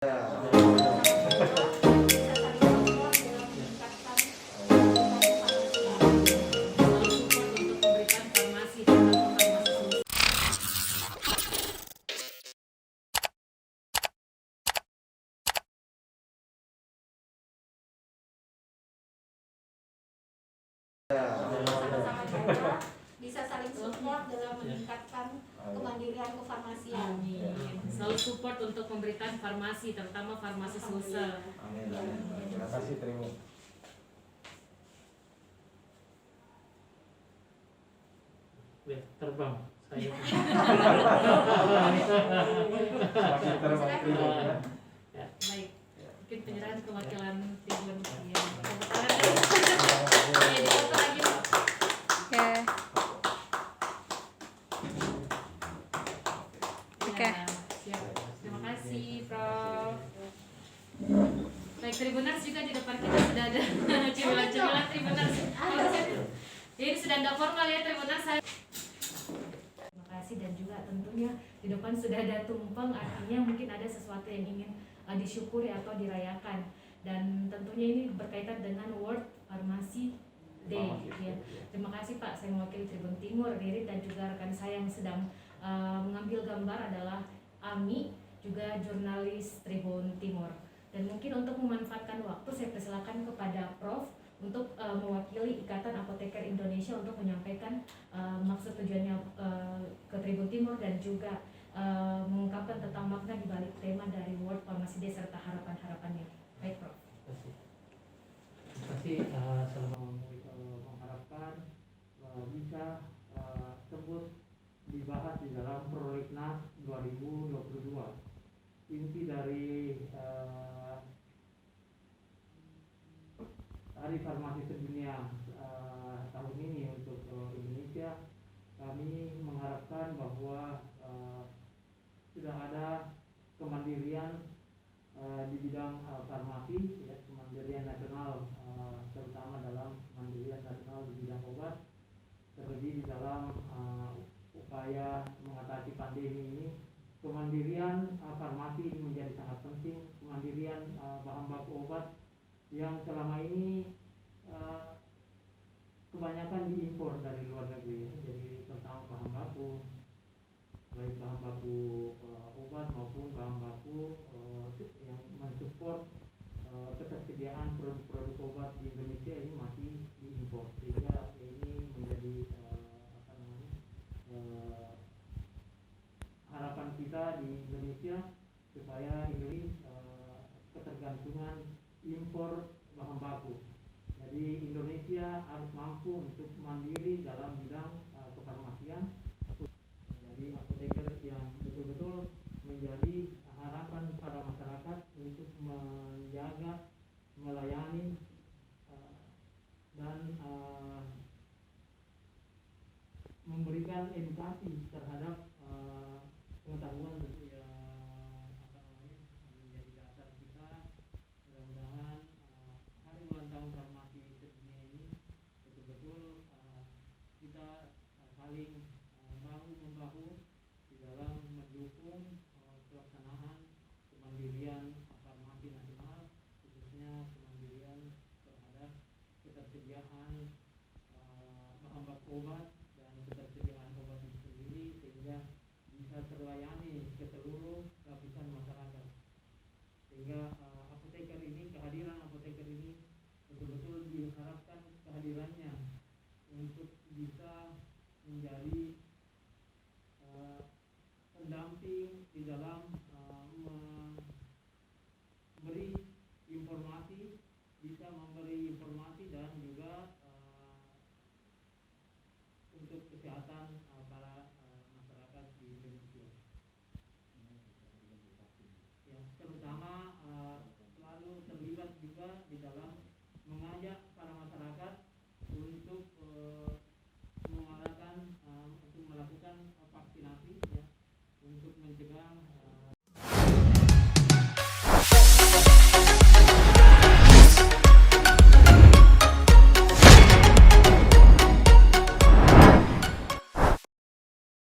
Sama-sama bisa saling support dalam meningkatkan kemandirian kefarmasian. Selalu support untuk pemberitaan farmasi, terutama farmasi Sulsel. Amin. Terima kasih, terima. Terbang saya. Semakin terbang. Baik, mungkin penyerahan kewakilan Tribun. Oke. Terima kasih, Prof. Baik, Tribuners juga di depan kita sudah ada cemilan-cemilan Tribuners. Ini sudah tidak formal ya Tribuners. Terima kasih, dan juga tentunya di depan sudah ada tumpeng, artinya mungkin ada sesuatu yang ingin disyukuri atau dirayakan. Dan tentunya ini berkaitan dengan World Pharmacy Day. Ya. Terima kasih Pak, saya mewakili Tribun Timur, Ririt, dan juga rekan saya yang sedang mengambil gambar adalah Ami, juga jurnalis Tribun Timur. Dan mungkin untuk memanfaatkan waktu, saya persilakan kepada Prof untuk mewakili Ikatan Apoteker Indonesia untuk menyampaikan maksud tujuannya ke Tribun Timur dan juga mengungkapkan tentang makna di balik tema dari World Pharmacy Day serta harapan-harapannya. Baik, Prof. Terima kasih. Selamat mengharapkan bisa tersebut dibahas di dalam Prolegnas 2022. Inti dari Hari Farmasi Sedunia tahun ini untuk Indonesia, kami mengharapkan bahwa sudah ada kemandirian di bidang farmasi, ya, kemandirian nasional, terutama dalam kemandirian nasional di bidang obat, terlebih di dalam upaya mengatasi pandemi ini. Kemandirian farmasi ini menjadi sangat penting. Kemandirian bahan baku obat yang selama ini kebanyakan diimpor dari luar negeri, ya. Jadi tentang bahan baku, baik bahan baku obat maupun bahan baku yang mensupport ketersediaan produk-produk obat di Indonesia ini masih diimpor, sehingga ini menjadi harapan kita di Indonesia supaya ini ketergantungan impor bahan baku. Jadi Indonesia harus mampu untuk mandiri dalam bidang kefarmasian. Jadi apoteker yang betul-betul menjadi harapan pada masyarakat untuk menjaga, melayani dan memberikan edukasi terhadap pengetahuan menjadi dasar kita. Mudah-mudahan hari ulang tahun farmasi sedunia ini betul-betul kita saling bahu-membahu di dalam mendukung pelaksanaan kemandirian farmasi nasional, khususnya kemandirian terhadap ketersediaan bahan baku obat dan ketersediaan obat itu sendiri, sehingga bisa terlayani ke seluruh lapisan masyarakat, sehingga apoteker ini, kehadiran apoteker ini betul-betul diharapkan kehadirannya untuk bisa menjadi